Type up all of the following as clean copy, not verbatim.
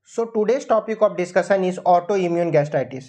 So today's topic of discussion is autoimmune gastritis.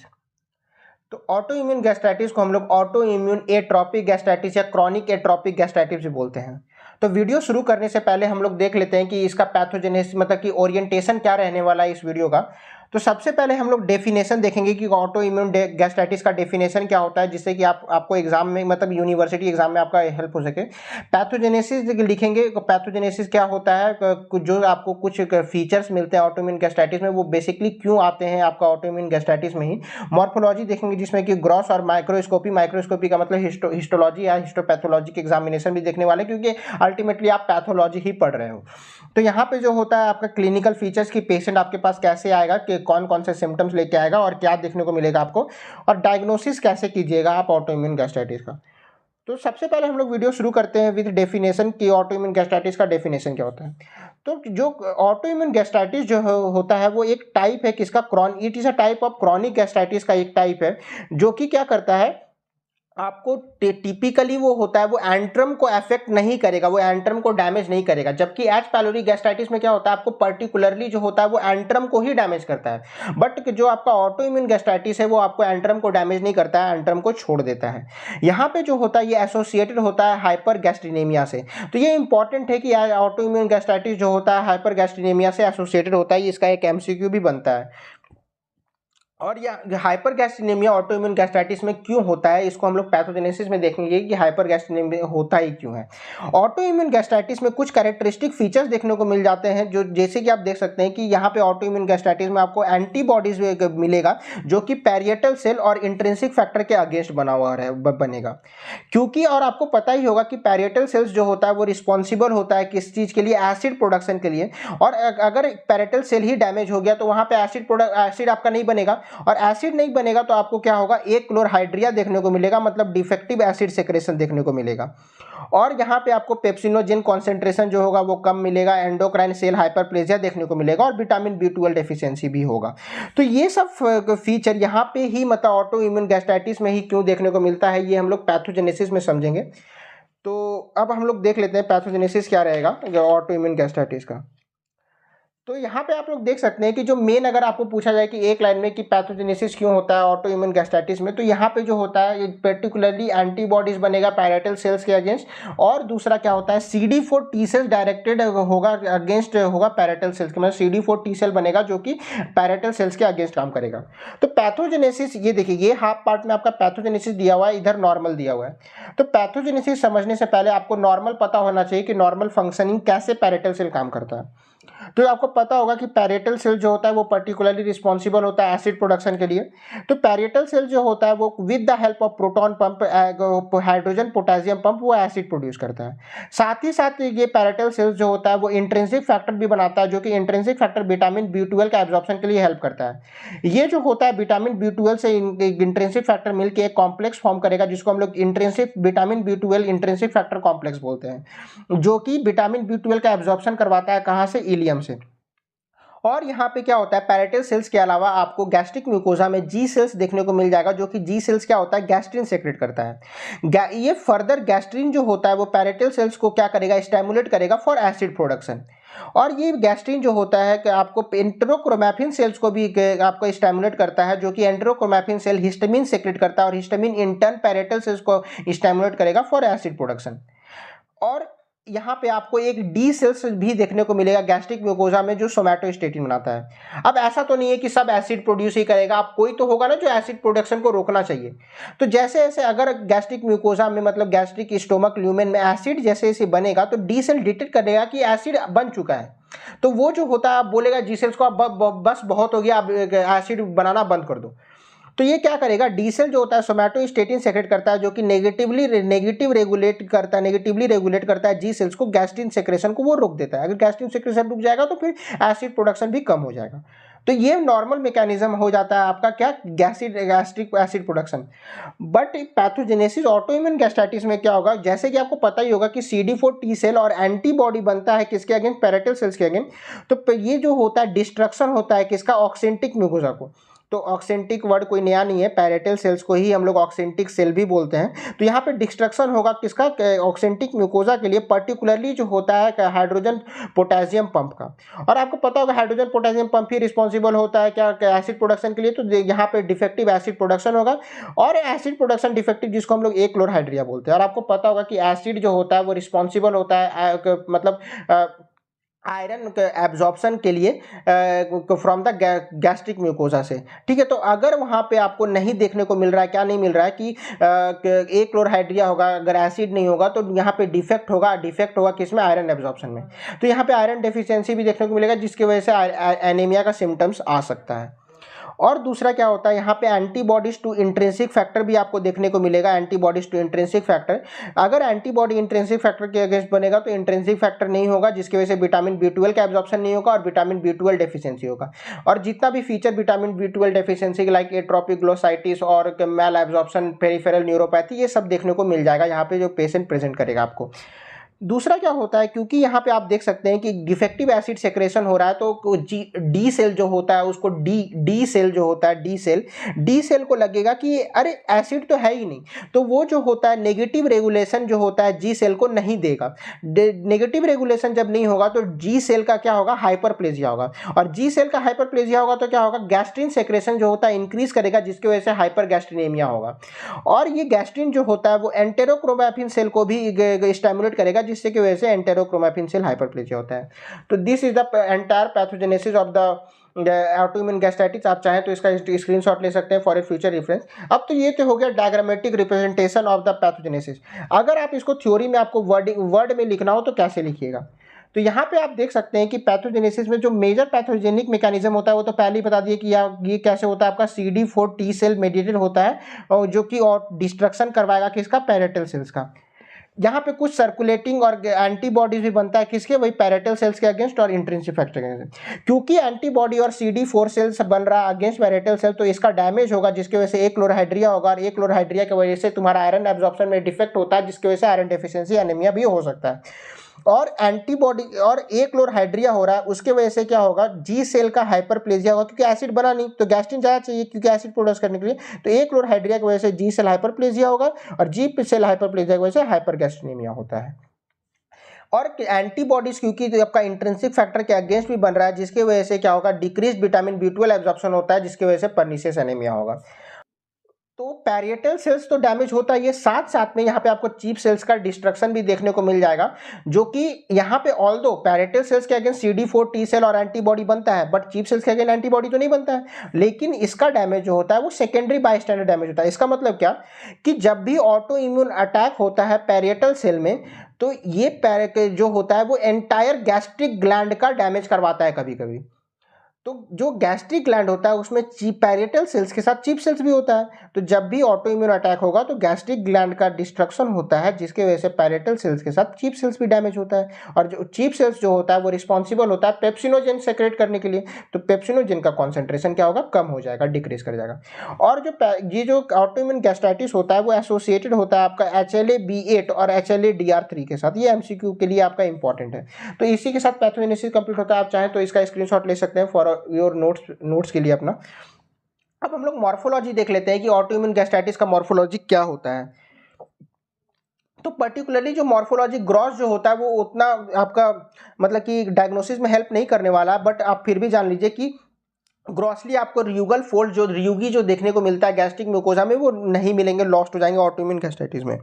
तो auto immune gastritis को हम लोग ऑटो इम्यून एट्रोपिक गैस्ट्राइटिस या क्रॉनिक एट्रोपिक गैस्ट्राइटिस भी बोलते हैं। तो वीडियो शुरू करने से पहले हम लोग देख लेते हैं कि इसका पैथोजेनेसिस मतलब कि ओरिएंटेशन क्या रहने वाला है इस वीडियो का। तो सबसे पहले हम लोग डेफिनेशन देखेंगे कि ऑटो इम्यून गैस्ट्राइटिस का डेफिनेशन क्या होता है, जिससे कि आपको एग्जाम में मतलब यूनिवर्सिटी एग्जाम में आपका हेल्प हो सके। पैथोजेनेसिस लिखेंगे, पैथोजेनेसिस क्या होता है, जो आपको कुछ फीचर्स मिलते हैं ऑटो इम्यून गैस्ट्राइटिस में, वो बेसिकली क्यों आते हैं आपका ऑटो इम्यून गैस्ट्राइटिस में ही। मॉर्फोलॉजी देखेंगे जिसमें कि ग्रॉस और माइक्रोस्कोपी का मतलब हिस्टोलॉजी या हिस्टोपैथोलॉजी के एग्जामिनेशन भी देखने वाले, क्योंकि अल्टीमेटली आप पैथोलॉजी ही पढ़ रहे हो। तो यहाँ पे जो होता है आपका क्लिनिकल फीचर्स की पेशेंट आपके पास कैसे आएगा, कि कौन कौन से सिम्टम्स लेके आएगा और क्या देखने को मिलेगा आपको, और डायग्नोसिस कैसे कीजिएगा आप ऑटो इम्यून गैस्ट्राइटिस का। तो सबसे पहले हम लोग वीडियो शुरू करते हैं विद डेफिनेशन की ऑटो इम्यून गैस्ट्राइटिस का डेफिनेशन क्या होता है। तो जो ऑटो इम्यून गैस्ट्राइटिस जो होता है वो एक टाइप है किसका, it is a type of chronic gastritis का एक टाइप है, जो कि क्या करता है आपको टिपिकली वो होता है वो एंट्रम को अफेक्ट नहीं करेगा, वो एंट्रम को डैमेज नहीं करेगा। जबकि एच पाइलोरी गैस्ट्राइटिस में क्या होता है आपको पर्टिकुलरली जो होता है वो एंट्रम को ही डैमेज करता है। बट जो आपका ऑटो इम्यून गैस्ट्राइटिस है वो आपको एंट्रम को डैमेज नहीं करता है, एंट्रम को छोड़ देता है। यहाँ पे जो होता है ये एसोसिएटेड होता है हाइपर गैस्ट्रिनेमिया से। तो ये इंपॉर्टेंट है कि ऑटो इम्यून गैस्ट्राइटिस जो होता है हाइपर गैस्ट्रिनेमिया से एसोसिएटेड होता है, इसका एक एमसीक्यू भी बनता है। और यह हाइपर गैस्ट्रिनेमिया ऑटो इम्यून गैस्ट्राइटिस में क्यों होता है, इसको हम लोग पैथोजेनेसिस में देखेंगे कि हाइपर गैस्ट्रिनेमिया होता ही क्यों है। ऑटो इम्यून गैस्ट्राइटिस में कुछ कैरेक्टरिस्टिक फीचर्स देखने को मिल जाते हैं, जो जैसे कि आप देख सकते हैं कि यहाँ पे ऑटो इम्यून गैस्ट्राइटिस में आपको एंटीबॉडीज मिलेगा, जो कि पैरिएटल सेल और इंट्रिंसिक फैक्टर के अगेंस्ट बना हुआ बनेगा। क्योंकि और आपको पता ही होगा कि पैरिएटल सेल्स जो होता है वो रिस्पॉन्सिबल होता है किस चीज़ के लिए, एसिड प्रोडक्शन के लिए। और अगर पैरिएटल सेल ही डैमेज हो गया तो वहाँ पे एसिड आपका नहीं बनेगा, और एसिड नहीं बनेगा तो आपको क्या होगा, एक क्लोरहाइड्रिया देखने को मिलेगा, मतलब डिफेक्टिव एसिड सेक्रेशन देखने को मिलेगा। और यहाँ पे आपको पेप्सिनोजेन कॉन्सेंट्रेशन जो होगा वो कम मिलेगा, एंडोक्राइन सेल हाइपरप्लेजिया देखने को मिलेगा, और विटामिन B12 डेफिशिएंसी भी होगा। तो ये सब फीचर यहाँ पे ही मतलब ऑटो इम्यून गैस्ट्राइटिस में ही क्यों देखने को मिलता है, ये हम लोग पैथोजेनेसिस में समझेंगे। तो अब हम लोग देख लेते हैं पैथोजेनेसिस क्या रहेगा ऑटो इम्यून गैस्ट्राइटिस का। तो यहाँ पे आप लोग देख सकते हैं कि जो मेन अगर आपको पूछा जाए कि एक लाइन में कि पैथोजेनेसिस क्यों होता है ऑटो इम्यून गैस्ट्राइटिस में, तो यहाँ पे जो होता है पर्टिकुलरली एंटीबॉडीज बनेगा पैरेटल सेल्स के अगेंस्ट, और दूसरा क्या होता है CD4 टी सेल्स डायरेक्टेड होगा अगेंस्ट होगा पैरेटल सेल्स के, मतलब CD4 टी सेल बनेगा जो कि पैरेटल सेल्स के अगेंस्ट काम करेगा। तो पैथोजेनेसिस ये देखिए, ये हाफ पार्ट में आपका पैथोजेनेसिस दिया हुआ है, इधर नॉर्मल दिया हुआ है। तो पैथोजेनेसिस समझने से पहले आपको नॉर्मल पता होना चाहिए कि नॉर्मल फंक्शनिंग कैसे पैरेटल सेल काम करता है। तो आपको पता होगा कि पैरिएटल सेल जो होता है वो पर्टिकुलरली रिस्पॉन्सिबल होता है एसिड प्रोडक्शन के लिए। तो पैरिएटल सेल जो होता है वो with the help of proton pump, hydrogen potassium pump, वो एसिड प्रोड्यूस करता है। साथ ही साथ ये पैरिएटल सेल जो होता है वो इंट्रिंसिक फैक्टर भी बनाता है, जो कि इंट्रिंसिक फैक्टर विटामिन B12 का एब्जॉर्प्शन के लिए हेल्प करता है। ये जो होता है विटामिन B12 से इंट्रिंसिक फैक्टर मिलकर एक कॉम्प्लेक्स फॉर्म करेगा, जिसको हम लोग intrinsic vitamin B12 intrinsic factor complex बोलते हैं, जो कि विटामिन B12 का एब्जॉर्प्शन करवाता है कहाँ से, इलियम से। और यहाँ पे क्या होता है, पैरेटल सेल्स के अलावा आपको गैस्ट्रिक म्यूकोजा में जी सेल्स देखने को मिल जाएगा, जो कि जी सेल्स क्या होता है, गैस्ट्रिन सेक्रेट करता है। ये फर्दर गैस्ट्रिन जो होता है वो पैरेटल सेल्स को क्या करेगा, स्टिमुलेट करेगा फॉर एसिड प्रोडक्शन। और ये गैस्ट्रिन जो होता है कि आपको एंटेरोक्रोमैफिन सेल्स को भी आपको स्टिमुलेट करता है, जो कि एंटेरोक्रोमैफिन सेल हिस्टामिन सेक्रेट करता है, और histamine in turn parietal cells को स्टिमुलेट करेगा फॉर एसिड प्रोडक्शन। और यहाँ पे आपको एक डी सेल्स भी देखने को मिलेगा गैस्ट्रिक म्यूकोजा में, जो सोमैटोस्टेटिन बनाता है। अब ऐसा तो नहीं है कि सब एसिड प्रोड्यूस ही करेगा, आप कोई तो होगा ना जो एसिड प्रोडक्शन को रोकना चाहिए। तो जैसे जैसे अगर गैस्ट्रिक म्यूकोजा में मतलब गैस्ट्रिक स्टोमक ल्यूमेन में एसिड जैसे जैसे बनेगा, तो डी सेल डिटेक्ट करेगा कि एसिड बन चुका है। तो वो जो होता है आप बोलेगा जी सेल्स को अब बस बहुत हो गया, अब एसिड बनाना बंद कर दो। तो ये क्या करेगा, डी सेल जो होता है सोमैटोस्टेटिन सेक्रेट करता है, जो कि नेगेटिवली रेगुलेट करता है जी सेल्स को, गैस्ट्रिन सेक्रेशन को वो रोक देता है। अगर गैस्ट्रिन सेक्रेशन रुक जाएगा तो फिर एसिड प्रोडक्शन भी कम हो जाएगा। तो ये नॉर्मल मैकेनिज्म हो जाता है आपका क्या, gastric acid production. But pathogenesis auto immune gastritis में क्या होगा, जैसे कि आपको पता ही होगा कि CD4 टी सेल और एंटीबॉडी बनता है किसके अगेंस्ट, पैरेटल सेल्स के अगेंस्ट। तो ये जो होता है डिस्ट्रक्शन होता है किसका, ऑक्सेंटिक म्यूकोजा को। तो ऑक्सेंटिक वर्ड कोई नया नहीं है, पैरेटल सेल्स को ही हम लोग ऑक्सेंटिक सेल भी बोलते हैं। तो यहाँ पे डिस्ट्रक्शन होगा किसका, ऑक्सेंटिक म्यूकोजा के लिए पर्टिकुलरली जो होता है हाइड्रोजन पोटेशियम पंप का। और आपको पता होगा हाइड्रोजन पोटेशियम पंप ही रिस्पॉन्सिबल होता है क्या, एसिड प्रोडक्शन के लिए। तो यहाँ पे डिफेक्टिव एसिड प्रोडक्शन होगा, और एसिड प्रोडक्शन डिफेक्टिव जिसको हम लोग एक्लोरहाइड्रिया बोलते हैं। और आपको पता होगा कि एसिड जो होता है वो रिस्पॉन्सिबल होता है मतलब आयरन एब्जॉर्प्शन के लिए फ्रॉम द गैस्ट्रिक म्यूकोजा से। ठीक है, तो अगर वहाँ पे आपको नहीं देखने को मिल रहा है, क्या नहीं मिल रहा है कि एक क्लोरहाइड्रिया होगा, अगर एसिड नहीं होगा तो यहाँ पे डिफेक्ट होगा किसमें, आयरन एब्जॉर्प्शन में। तो यहाँ पे आयरन डेफिशिएंसी भी देखने को मिलेगा, जिसकी वजह से एनीमिया का सिम्टम्स आ सकता है। और दूसरा क्या होता है, यहाँ पे एंटीबॉडीज टू इंट्रिंसिक फैक्टर भी आपको देखने को मिलेगा। एंटीबॉडीज टू इंट्रिंसिक फैक्टर, अगर एंटीबॉडी इंट्रिंसिक फैक्टर के अगेंस्ट बनेगा तो इंट्रिंसिक फैक्टर नहीं होगा, जिसकी वजह से विटामिन B12 का एब्जॉर्प्शन नहीं होगा और विटामिन B12 डेफिशिएंसी होगा। और जितना भी feature vitamin B12 deficiency like atrophic glossitis और मैल एब्जॉर्प्शन, पेरिफेरल न्यूरोपैथी, ये सब देखने को मिल जाएगा यहाँ पे जो पेशेंट प्रेजेंट करेगा आपको। दूसरा क्या होता है, क्योंकि यहाँ पे आप देख सकते हैं कि डिफेक्टिव एसिड सेक्रेशन हो रहा है, तो डी सेल जो होता है उसको डी सेल जो होता है डी सेल को लगेगा कि अरे एसिड तो है ही नहीं, तो वो जो होता है नेगेटिव रेगुलेशन जो होता है जी सेल को नहीं देगा। नेगेटिव रेगुलेशन जब नहीं होगा तो जी सेल का क्या होगा, हाइपरप्लेजिया होगा। और जी सेल का हाइपरप्लेजिया होगा तो क्या होगा, गैस्ट्रिन सेक्रेशन जो होता है इंक्रीज करेगा, जिसकी वजह से हाइपरगैस्ट्रिनेमिया होगा। और ये गैस्ट्रिन जो होता है वो एंटेरोक्रोमैफिन सेल को भी स्टिमुलेट करेगा, जिससे की वजह से एंटेरोक्रोमैफिन सेल हाइपरप्लेजिया होता है। तो this is the entire pathogenesis of the autoimmune gastritis. आप चाहें तो इसका स्क्रीनशॉट ले सकते हैं फॉर ए फ्यूचर रेफरेंस। अब तो ये तो हो गया diagrammatic representation of the pathogenesis. अगर आप इसको थ्योरी में आपको वर्ड में लिखना हो तो कैसे लिखिएगा, तो यहाँ पे आप देख सकते हैं कि पैथोजेनेसिस में जो मेजर पैथोजेनिक मैकेनिज्म होता है वो तो पहले ही बता दिए कि ये कैसे होता है, आपका CD4 T सेल मेडिएटेड होता है, और जो कि और डिस्ट्रक्शन करवाएगा किसका, पैरेटल सेल्स का। यहाँ पे कुछ सर्कुलेटिंग और एंटीबॉडीज भी बनता है किसके, वही पैरेटल सेल्स के अगेंस्ट और इंट्रिंसिक फैक्टर के अगेंस्ट। क्योंकि एंटीबॉडी और CD4 सेल्स बन रहा है अगेंस्ट पैरेटल सेल, तो इसका डैमेज होगा, जिसकी वजह से एक क्लोरहाइड्रिया होगा, और एक क्लोरहाइड्रिया की वजह से तुम्हारा आयरन एब्जॉर्प्शन में डिफेक्ट होता है, जिसकी वजह से आयरन डेफिशिएंसी एनीमिया भी हो सकता है। और एंटीबॉडी और एक क्लोरहाइड्रिया हो रहा है, उसके वजह से क्या होगा, जी सेल का हाइपरप्लेजिया होगा, क्योंकि एसिड बना नहीं तो गैस्ट्रिन ज़्यादा चाहिए क्योंकि एसिड प्रोड्यूस करने के लिए। तो एक क्लोरहाइड्रिया की वजह से जी सेल हाइपरप्लेजिया होगा, और जी सेल हाइपरप्लेजिया की वजह से हाइपरगैस्ट्रिनेमिया होता है। और एंटीबॉडीज क्योंकि जो आपका इंट्रिंसिक फैक्टर के अगेंस्ट भी बन रहा है, जिसकी वजह से क्या होगा, डिक्रीज विटामिन B12 एब्जॉर्प्शन होता है, जिसकी वजह से पर्निशियस एनीमिया होगा। तो पैरिएटल सेल्स तो डैमेज होता है, ये साथ साथ में यहाँ पे आपको चीफ सेल्स का डिस्ट्रक्शन भी देखने को मिल जाएगा, जो कि यहाँ पे ऑल्दो पैरिएटल सेल्स के अगेंस्ट CD4 T सेल और एंटीबॉडी बनता है, बट चीफ सेल्स के अगेंस्ट एंटीबॉडी तो नहीं बनता है। लेकिन इसका डैमेज जो होता है वो सेकेंडरी बायस्टैंडर डैमेज होता है। इसका मतलब क्या, कि जब भी ऑटो इम्यून अटैक होता है पैरिएटल सेल में, तो ये जो होता है वो एंटायर गैस्ट्रिक ग्लैंड का डैमेज करवाता है कभी कभी। तो जो गैस्ट्रिक ग्लैंड होता है उसमें पैरिएटल सेल्स के साथ चीफ सेल्स भी होता है। तो जब भी ऑटो इम्यून अटैक होगा तो गैस्ट्रिक ग्लैंड का डिस्ट्रक्शन होता है, जिसकी वजह से पैरिएटल सेल्स के साथ चीफ सेल्स भी डैमेज होता है। और जो चीफ सेल्स जो होता है वो रिस्पॉन्सिबल होता है पेप्सिनोजेन सेक्रेट करने के लिए। तो पेप्सिनोजेन का कॉन्सेंट्रेशन क्या होगा, कम हो जाएगा, डिक्रीज कर जाएगा। और ये जो ऑटो इम्यून गैस्ट्राइटिस होता है वो एसोसिएटेड होता है आपका HLA-B8 और HLA-DR3 के साथ। ये MCQ के लिए आपका इंपॉर्टेंट है। तो इसी के साथ पैथोजेनेसिस कंप्लीट होता है। आप चाहें तो इसका स्क्रीनशॉट ले सकते हैं फॉर योर नोट्स के लिए अपना। अब हम लोग मॉर्फोलॉजी देख लेते हैं कि ऑटोइम्यून गैस्ट्राइटिस का मॉर्फोलॉजी क्या होता है। तो पर्टिकुलरली जो मॉर्फोलॉजी ग्रॉस जो होता है वो उतना आपका मतलब कि डायग्नोसिस में हेल्प नहीं करने वाला, बट आप फिर भी जान लीजिए कि ग्रॉसली आपको रियूगल फोल्ड जो रियूगी जो देखने को मिलता है गैस्ट्रिक म्यूकोजा में, वो नहीं मिलेंगे, लॉस्ट हो जाएंगे ऑटोइम्यून गैस्ट्राइटिस में।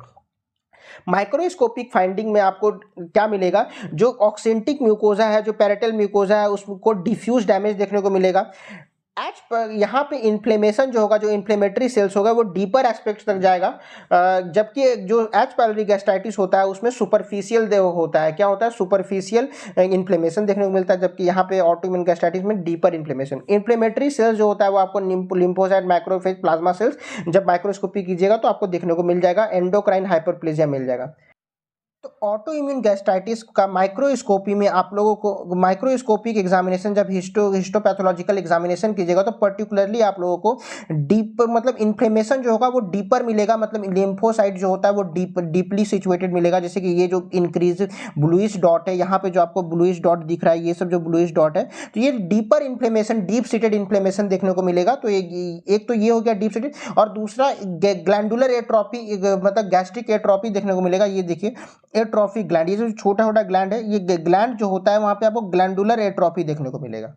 माइक्रोस्कोपिक फाइंडिंग में आपको क्या मिलेगा, जो ऑक्सेंटिक म्यूकोजा है, जो पैरेटल म्यूकोजा है, उसको डिफ्यूज डैमेज देखने को मिलेगा। यहाँ पे इन्फ्लेमेशन जो होगा, जो इन्फ्लेमेटरी सेल्स होगा वो डीपर एस्पेक्ट तक जाएगा, जबकि जो एच पायलोरी गैस्ट्राइटिस होता है उसमें सुपरफिशियल होता है। क्या होता है, सुपरफिशियल इन्फ्लेमेशन देखने को मिलता है, जबकि यहाँ पे ऑटोइम्यून गैस्ट्राइटिस में डीपर इन्फ्लेमेशन। इन्फ्लेमेटरी सेल्स जो होता है वो आपको लिम्फोसाइट, मैक्रोफेज, प्लाज्मा सेल्स जब माइक्रोस्कोपी कीजिएगा तो आपको देखने को मिल जाएगा, एंडोक्राइन हाइपरप्लेजिया मिल जाएगा। तो ऑटो इम्यून गैस्ट्राइटिस का माइक्रोस्कोपी में आप लोगों को माइक्रोस्कोपिक एग्जामिनेशन जब हिस्टोपैथोलॉजिकल एग्जामिनेशन कीजिएगा तो पर्टिकुलरली आप लोगों को डीप मतलब इन्फ्लेमेशन जो होगा वो डीपर मिलेगा, मतलब लिम्फोसाइट जो होता है वो डीपली सिचुएटेड मिलेगा। जैसे कि ये जो इंक्रीज ब्लूइश डॉट है, यहाँ पे जो आपको ब्लूइश डॉट दिख रहा है, ये सब जो ब्लूइश डॉट है, तो ये deeper inflammation, deep seated inflammation देखने को मिलेगा। तो एक तो ये हो गया डीप सीटेड, और दूसरा ग्लैंडुलर एट्रोपी मतलब गैस्ट्रिक एट्रोपी देखने को मिलेगा। ये देखिए एट्रोफी ग्लैंड, ये जो छोटा छोटा ग्लैंड है, ये ग्लैंड जो होता है वहां पे आपको ग्लैंडुलर एट्रोफी देखने को मिलेगा।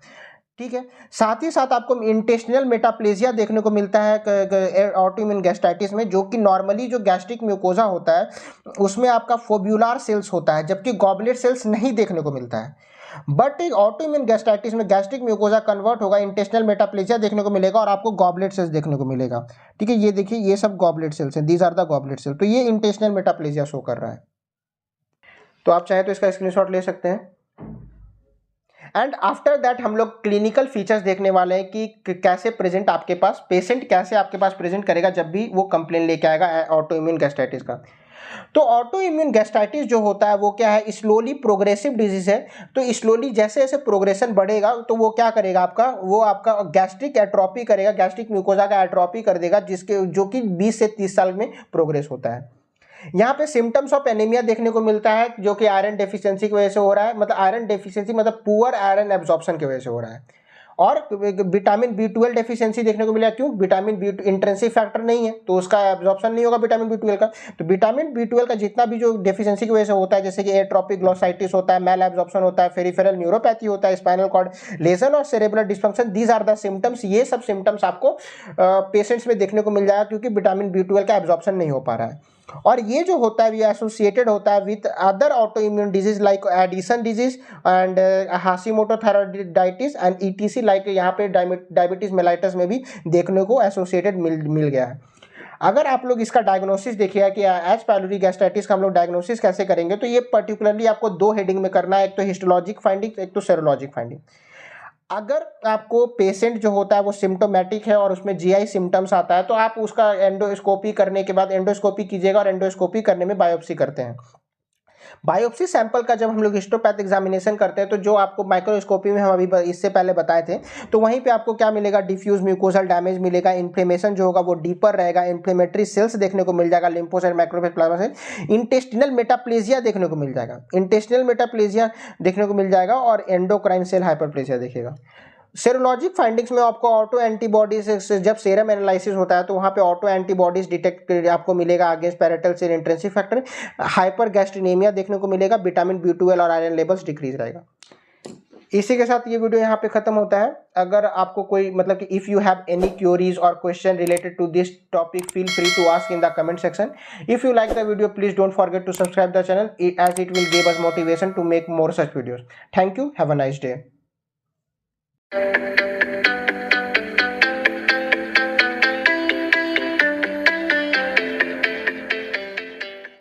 ठीक है, साथ ही साथ आपको इंटेस्टिनल मेटाप्लेजिया देखने को मिलता है ऑटोइम्यून गैस्ट्राइटिस में, जो कि नॉर्मली जो गैस्ट्रिक म्यूकोजा होता है उसमें आपका फोब्यूलर सेल्स होता है, जबकि गॉबलेट सेल्स नहीं देखने को मिलता है। बट एक ऑटोइम्यून गैस्ट्राइटिस में गैस्ट्रिक म्यूकोजा कन्वर्ट होगा, इंटेस्टिनल मेटाप्लेजिया देखने को मिलेगा और आपको गॉबलेट सेल्स देखने को मिलेगा। ठीक है, ये देखिए ये सब गॉबलेट सेल्स हैं, these are the goblet cells. तो ये इंटेस्टिनल मेटाप्लेजिया शो कर रहा है। तो आप चाहे तो इसका स्क्रीनशॉट ले सकते हैं। एंड आफ्टर दैट हम लोग क्लिनिकल फीचर्स देखने वाले हैं कि कैसे प्रेजेंट आपके पास पेशेंट कैसे आपके पास प्रेजेंट करेगा जब भी वो कंप्लेन लेके आएगा ऑटो इम्यून गैस्ट्राइटिस का। तो ऑटो इम्यून गैस्ट्राइटिस जो होता है वो क्या है, स्लोली प्रोग्रेसिव डिजीज है। तो स्लोली जैसे जैसे प्रोग्रेशन बढ़ेगा तो वो क्या करेगा, वो आपका गैस्ट्रिक एट्रोपी करेगा, गैस्ट्रिक म्यूकोजा का एट्रोपी कर देगा, जिसके जो कि 20 से 30 साल में प्रोग्रेस होता है। यहाँ पे सिम्टम्स ऑफ एनीमिया देखने को मिलता है, जो कि आयरन डेफिशिएंसी की वजह से हो रहा है, मतलब आयरन डेफिशिएंसी मतलब पुअर आयरन एब्जॉर्प्शन की वजह से हो रहा है। और विटामिन B12 डेफिशिएंसी देखने को मिला, क्यों, विटामिन B इंट्रिंसिक फैक्टर नहीं है तो उसका एब्जॉर्प्शन नहीं होगा विटामिन B12 का। तो विटामिन B12 का जितना भी जो डेफिशिएंसी की वजह से होता है, जैसे कि एट्रोपिक ग्लोसाइटिस होता है, मैल एब्जॉर्प्शन होता है, फेरिफेरल न्यूरोपैथी होता है, स्पाइनल कॉर्ड लेजन और cerebral dysfunction, these are the symptoms. ये सब सिम्टम्स आपको पेशेंट्स में देखने को मिल जाएगा, क्योंकि विटामिन B12 का एब्जॉर्प्शन नहीं हो पा रहा है। और ये जो होता है ये एसोसिएटेड होता है with other auto immune disease like Addison disease and Hashimoto thyroiditis and etc, like यहाँ पे डायबिटीज मेलाइटस में भी देखने को एसोसिएटेड मिल गया है। अगर आप लोग इसका डायग्नोसिस देखिएगा कि एच पाइलोरी गैस्ट्राइटिस का हम लोग डायग्नोसिस कैसे करेंगे, तो ये पर्टिकुलरली आपको 2 हेडिंग में करना है, एक तो हिस्टोलॉजिक फाइंडिंग, एक तो सेरोलॉजिक फाइंडिंग। अगर आपको पेशेंट जो होता है वो सिम्टोमेटिक है और उसमें जीआई सिम्टम्स आता है, तो आप उसका एंडोस्कोपी करने के बाद एंडोस्कोपी कीजिएगा, और एंडोस्कोपी करने में बायोप्सी करते हैं। बायोप्सी सैंपल का जब हम लोग हिस्टोपैथ एग्जामिनेशन करते हैं, तो जो आपको माइक्रोस्कोपी में हम अभी इससे पहले बताए थे, तो वहीं पे आपको क्या मिलेगा, डिफ्यूज म्यूकोसल डैमेज मिलेगा, इन्फ्लेमेशन जो होगा वो डीपर रहेगा, इन्फ्लेमेटरी सेल्स देखने को मिल जाएगा, lymphocyte, macrophage, plasma cell, intestinal metaplasia देखने को मिल जाएगा, इंटेस्टिनल मेटाप्लेजिया देखने को मिल जाएगा, और एंडोक्राइन सेल हाइपरप्लेजिया देखेगा। सेरोलॉजिक फाइंडिंग्स में आपको ऑटो एंटीबॉडीज, जब सेरम एनालिसिस होता है तो वहाँ पे ऑटो एंटीबॉडीज डिटेक्ट आपको मिलेगा against parietal cell intrinsic factor, hypergastrinemia देखने को मिलेगा, विटामिन B12 और आयरन लेवल्स डिक्रीज रहेगा। इसी के साथ ये वीडियो यहाँ पे खत्म होता है। अगर आपको कोई मतलब कि if you have any queries और question related to this topic, feel free to ask in the comment section. If you like the video, please don't forget to subscribe the channel, as it will give us motivation to make more such videos. Thank you. Have a nice day.